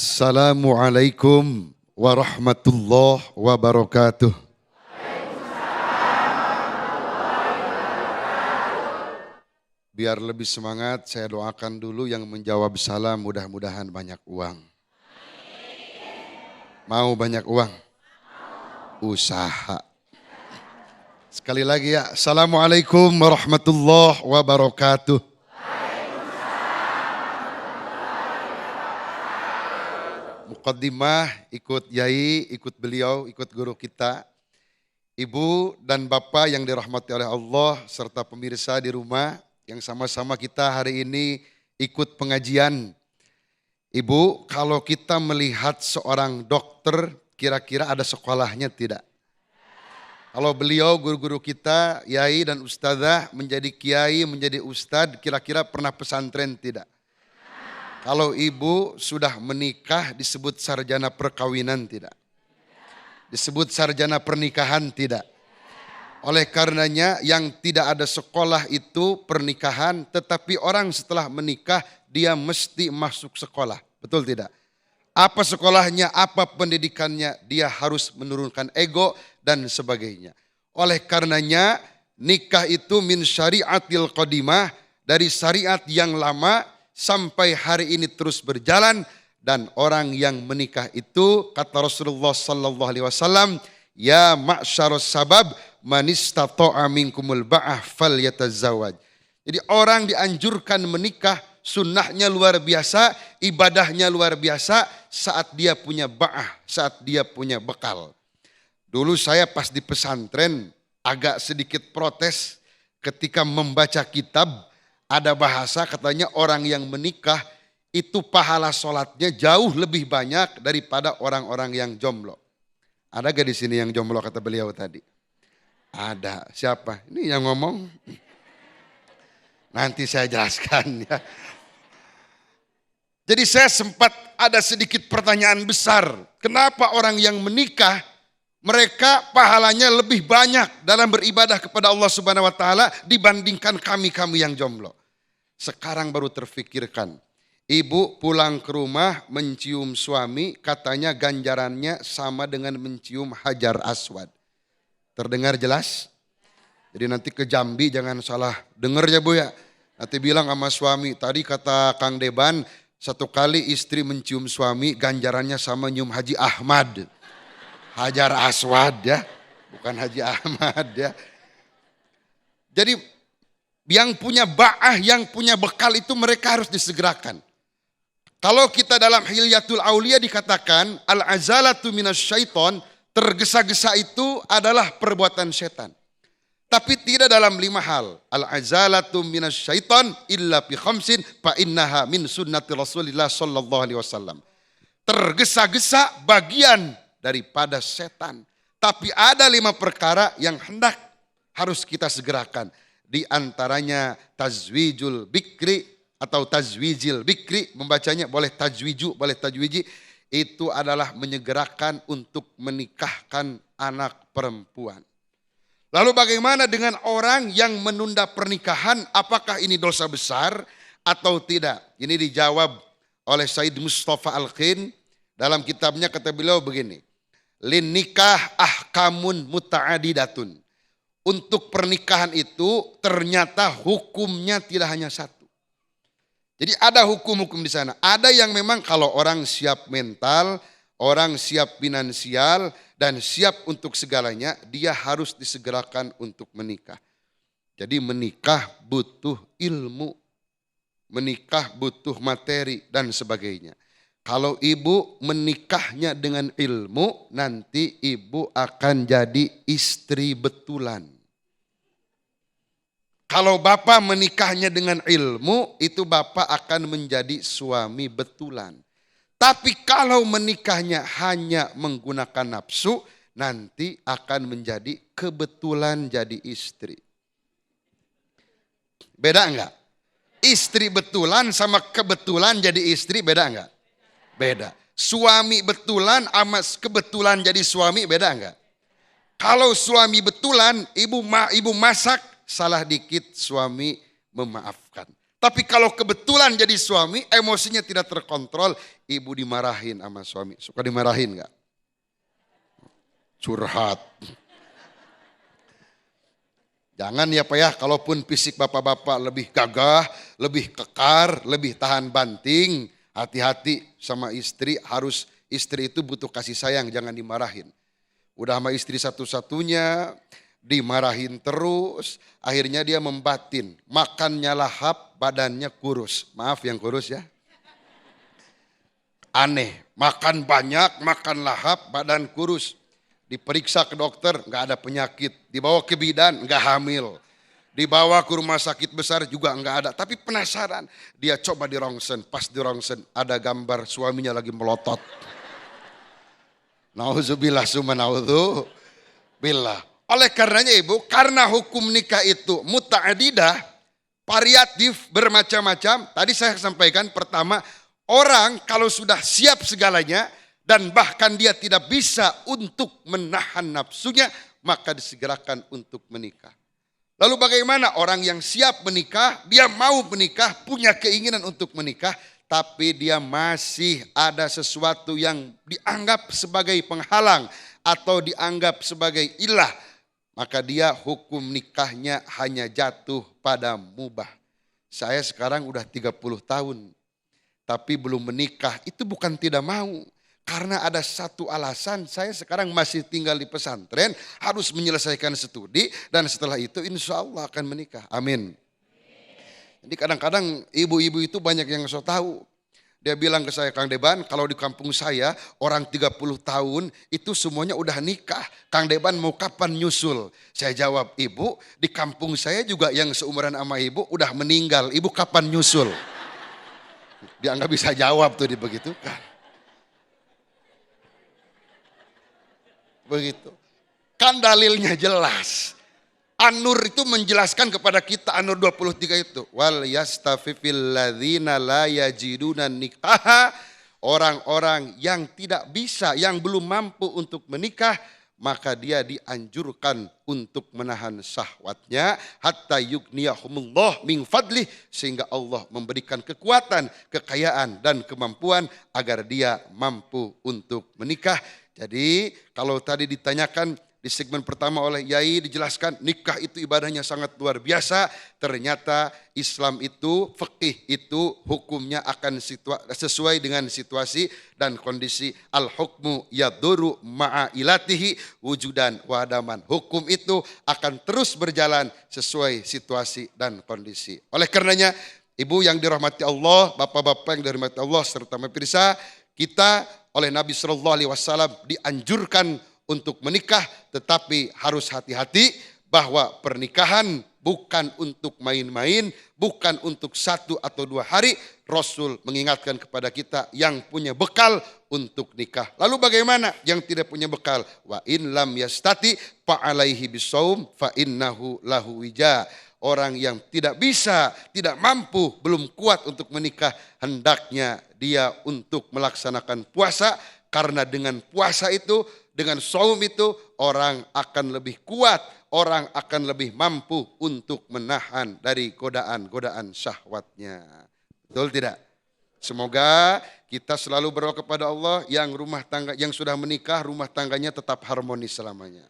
Assalamualaikum warahmatullahi wabarakatuh. Biar lebih semangat, saya doakan dulu yang menjawab salam mudah-mudahan banyak uang. Mau banyak uang? Usaha. Sekali lagi ya, Assalamualaikum warahmatullahi wabarakatuh. Muqaddimah, ikut yai, ikut beliau, ikut guru kita. Ibu dan bapak yang dirahmati oleh Allah serta pemirsa di rumah yang sama-sama kita hari ini ikut pengajian. Ibu, kalau kita melihat seorang dokter, kira-kira ada sekolahnya tidak? Kalau beliau guru-guru kita, yai dan ustadzah menjadi kiai, menjadi ustadz, kira-kira pernah pesantren tidak? Kalau ibu sudah menikah disebut sarjana perkawinan tidak? Disebut sarjana pernikahan tidak? Oleh karenanya yang tidak ada sekolah itu pernikahan, tetapi orang setelah menikah dia mesti masuk sekolah. Betul tidak? Apa sekolahnya, apa pendidikannya, dia harus menurunkan ego dan sebagainya. Oleh karenanya nikah itu min syariatil qadimah, dari syariat yang lama sampai hari ini terus berjalan. Dan orang yang menikah itu kata Rasulullah sallallahu alaihi wasallam, ya ma'syarus sabab man istata'a minkumul ba'ah falyatazawwaj. Jadi orang dianjurkan menikah, sunnahnya luar biasa, ibadahnya luar biasa saat dia punya ba'ah, saat dia punya bekal. Dulu saya pas di pesantren agak sedikit protes ketika membaca kitab, ada bahasa katanya orang yang menikah itu pahala sholatnya jauh lebih banyak daripada orang-orang yang jomblo. Ada gak di sini yang jomblo kata beliau tadi? Ada. Siapa? Ini yang ngomong. Nanti saya jelaskan ya. Jadi saya sempat ada sedikit pertanyaan besar. Kenapa orang yang menikah mereka pahalanya lebih banyak dalam beribadah kepada Allah Subhanahu wa taala dibandingkan kami-kami yang jomblo? Sekarang baru terfikirkan. Ibu pulang ke rumah mencium suami, katanya ganjarannya sama dengan mencium Hajar Aswad. Terdengar jelas? Jadi nanti ke Jambi jangan salah dengar ya Bu ya. Nanti bilang sama suami, tadi kata Kang Deban, satu kali istri mencium suami ganjarannya sama nyium Haji Ahmad. Hajar Aswad ya, bukan Haji Ahmad ya. Jadi yang punya ba'ah, yang punya bekal itu mereka harus disegerakan. Kalau kita dalam Hilyatul Aulia dikatakan al-azalatu minasyaiton, tergesa-gesa itu adalah perbuatan setan. Tapi tidak dalam 5 hal. Al-azalatu minasyaiton illa fi khamsin fa innaha min sunnati Rasulillah sallallahu alaihi wasallam. Tergesa-gesa bagian daripada setan. Tapi ada 5 perkara yang hendak harus kita segerakan. Di antaranya tazwijul bikri atau tazwijil bikri, membacanya boleh tajwiju, boleh tajwiji, itu adalah menyegerakan untuk menikahkan anak perempuan. Lalu bagaimana dengan orang yang menunda pernikahan, apakah ini dosa besar atau tidak? Ini dijawab oleh Said Mustafa Al-Khin dalam kitabnya, kata beliau begini, lin nikah ahkamun muta'adidatun. Untuk pernikahan itu ternyata hukumnya tidak hanya satu. Jadi ada hukum-hukum di sana. Ada yang memang kalau orang siap mental, orang siap finansial, dan siap untuk segalanya, dia harus disegerakan untuk menikah. Jadi menikah butuh ilmu, menikah butuh materi, dan sebagainya. Kalau ibu menikahnya dengan ilmu, nanti ibu akan jadi istri betulan. Kalau bapak menikahnya dengan ilmu, itu bapak akan menjadi suami betulan. Tapi kalau menikahnya hanya menggunakan nafsu, nanti akan menjadi kebetulan jadi istri. Beda enggak? Istri betulan sama kebetulan jadi istri beda enggak? Beda. Suami betulan sama kebetulan jadi suami beda enggak? Kalau suami betulan, ibu masak, salah dikit suami memaafkan. Tapi kalau kebetulan jadi suami, emosinya tidak terkontrol, ibu dimarahin sama suami. Suka dimarahin nggak? Curhat. Jangan ya Pak ya, kalaupun fisik bapak-bapak lebih gagah, lebih kekar, lebih tahan banting, hati-hati sama istri, harus istri itu butuh kasih sayang, jangan dimarahin. Udah sama istri satu-satunya, dimarahin terus, akhirnya dia membatin, makannya lahap, badannya kurus. Maaf yang kurus ya. Aneh, makan banyak, makan lahap, badan kurus. Diperiksa ke dokter, nggak ada penyakit. Dibawa ke bidan, nggak hamil. Dibawa ke rumah sakit besar juga nggak ada. Tapi penasaran, dia coba di rongsen. Pas di rongsen ada gambar suaminya lagi melotot. Nauzubillah summa naudzubillah. Oleh karenanya ibu, karena hukum nikah itu muta'adidah, variatif, bermacam-macam. Tadi saya sampaikan pertama, orang kalau sudah siap segalanya, dan bahkan dia tidak bisa untuk menahan nafsunya, maka disegerakan untuk menikah. Lalu bagaimana orang yang siap menikah, dia mau menikah, punya keinginan untuk menikah, tapi dia masih ada sesuatu yang dianggap sebagai penghalang atau dianggap sebagai ilah, maka dia hukum nikahnya hanya jatuh pada mubah. Saya sekarang udah 30 tahun, tapi belum menikah, itu bukan tidak mau. Karena ada satu alasan, saya sekarang masih tinggal di pesantren, harus menyelesaikan studi, dan setelah itu insya Allah akan menikah. Amin. Jadi kadang-kadang ibu-ibu itu banyak yang so tahu. Dia bilang ke saya, Kang Deban, kalau di kampung saya orang 30 tahun itu semuanya udah nikah. Kang Deban mau kapan nyusul? Saya jawab, ibu di kampung saya juga yang seumuran sama ibu udah meninggal. Ibu kapan nyusul? Dia nggak bisa jawab tuh dibegitukan. Begitu. Kan dalilnya jelas. An-Nur itu menjelaskan kepada kita, An-Nur 23 itu. Wal yastafifil ladzina la yajiduna nikaha. Orang-orang yang tidak bisa, yang belum mampu untuk menikah, maka dia dianjurkan untuk menahan syahwatnya. Hatta yughniyahumullah min fadlih. Sehingga Allah memberikan kekuatan, kekayaan dan kemampuan agar dia mampu untuk menikah. Jadi kalau tadi ditanyakan di segmen pertama oleh Yai dijelaskan nikah itu ibadahnya sangat luar biasa. Ternyata Islam itu, fikih itu hukumnya akan sesuai dengan situasi dan kondisi. Al-hukmu yaduru ma'a ilatihi wujudan wa adaman. Hukum itu akan terus berjalan sesuai situasi dan kondisi. Oleh karenanya ibu yang dirahmati Allah, bapak-bapak yang dirahmati Allah serta pemirsa, kita oleh Nabi SAW dianjurkan untuk menikah, tetapi harus hati-hati bahwa pernikahan bukan untuk main-main, bukan untuk 1 atau 2 hari. Rasul mengingatkan kepada kita yang punya bekal untuk nikah. Lalu bagaimana yang tidak punya bekal? Wa in lam yastati fa'alaihi bisawm fa innahu lahu wija. Orang yang tidak bisa, tidak mampu, belum kuat untuk menikah, hendaknya dia untuk melaksanakan puasa. Karena dengan puasa itu, dengan saum itu, orang akan lebih kuat, orang akan lebih mampu untuk menahan dari godaan-godaan syahwatnya. Betul tidak? Semoga kita selalu berdoa kepada Allah yang rumah tangga, yang sudah menikah, rumah tangganya tetap harmonis selamanya.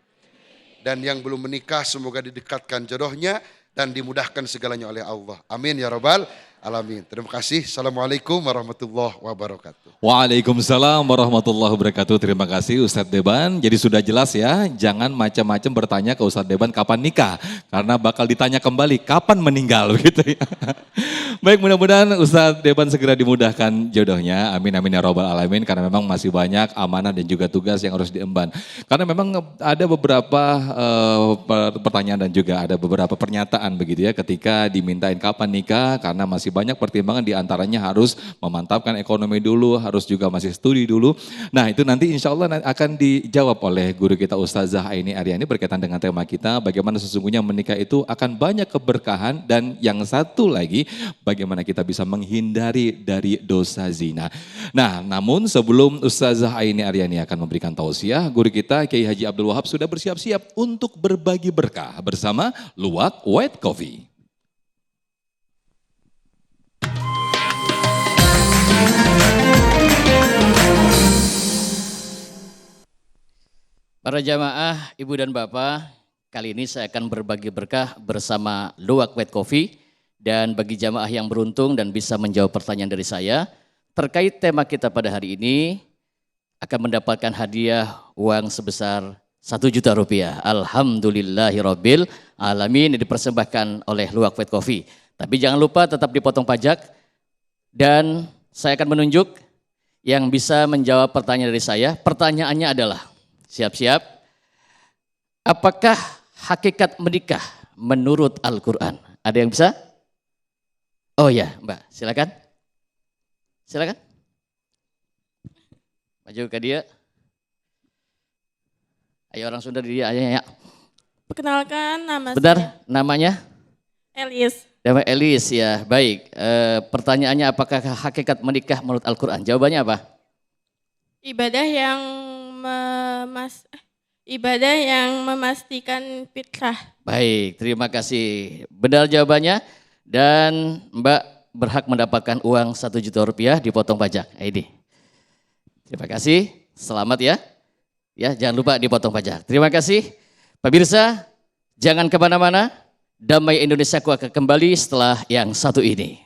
Dan yang belum menikah semoga didekatkan jodohnya dan dimudahkan segalanya oleh Allah. Amin ya rabbal alamin. Terima kasih. Assalamualaikum warahmatullahi wabarakatuh. Waalaikumsalam warahmatullahi wabarakatuh. Terima kasih Ustadz Deban. Jadi sudah jelas ya, jangan macam-macam bertanya ke Ustadz Deban kapan nikah. Karena bakal ditanya kembali kapan meninggal begitu ya. Baik, mudah-mudahan Ustadz Deban segera dimudahkan jodohnya. Amin amin ya rabbal alamin. Karena memang masih banyak amanah dan juga tugas yang harus diemban. Karena memang ada beberapa pertanyaan dan juga ada beberapa pernyataan begitu ya ketika dimintain kapan nikah, karena masih banyak pertimbangan, diantaranya harus memantapkan ekonomi dulu, harus juga masih studi dulu. Nah itu nanti insya Allah akan dijawab oleh guru kita Ustazah Aini Aryani berkaitan dengan tema kita, bagaimana sesungguhnya menikah itu akan banyak keberkahan, dan yang satu lagi bagaimana kita bisa menghindari dari dosa zina. Nah namun sebelum Ustazah Aini Aryani akan memberikan tausiah, guru kita Kiai Haji Abdul Wahab sudah bersiap-siap untuk berbagi berkah bersama Luwak White Coffee. Para jamaah, ibu dan bapak, kali ini saya akan berbagi berkah bersama Luwak White Coffee. Dan bagi jamaah yang beruntung dan bisa menjawab pertanyaan dari saya, terkait tema kita pada hari ini, akan mendapatkan hadiah uang sebesar 1 juta rupiah. Alhamdulillahirabbil alamin, dipersembahkan oleh Luwak White Coffee. Tapi jangan lupa tetap dipotong pajak dan saya akan menunjuk yang bisa menjawab pertanyaan dari saya. Pertanyaannya adalah, siap-siap, apakah hakikat menikah menurut Al-Quran? Ada yang bisa? Oh ya, Mbak, silakan. Silakan. Maju ke dia. Ayo orang Sunda di dia, ayo ya. Perkenalkan nama Benar, saya namanya? Elis. Nama Elis ya, baik. Pertanyaannya apakah hakikat menikah menurut Al-Quran? Jawabannya apa? Ibadah yang ibadah yang memastikan fitrah. Baik, terima kasih. Benar jawabannya dan Mbak berhak mendapatkan uang 1 juta rupiah dipotong pajak. Ini. Terima kasih, selamat ya. Ya, jangan lupa dipotong pajak. Terima kasih. Pemirsa, jangan kemana-mana. Damai Indonesiaku akan kembali setelah yang satu ini.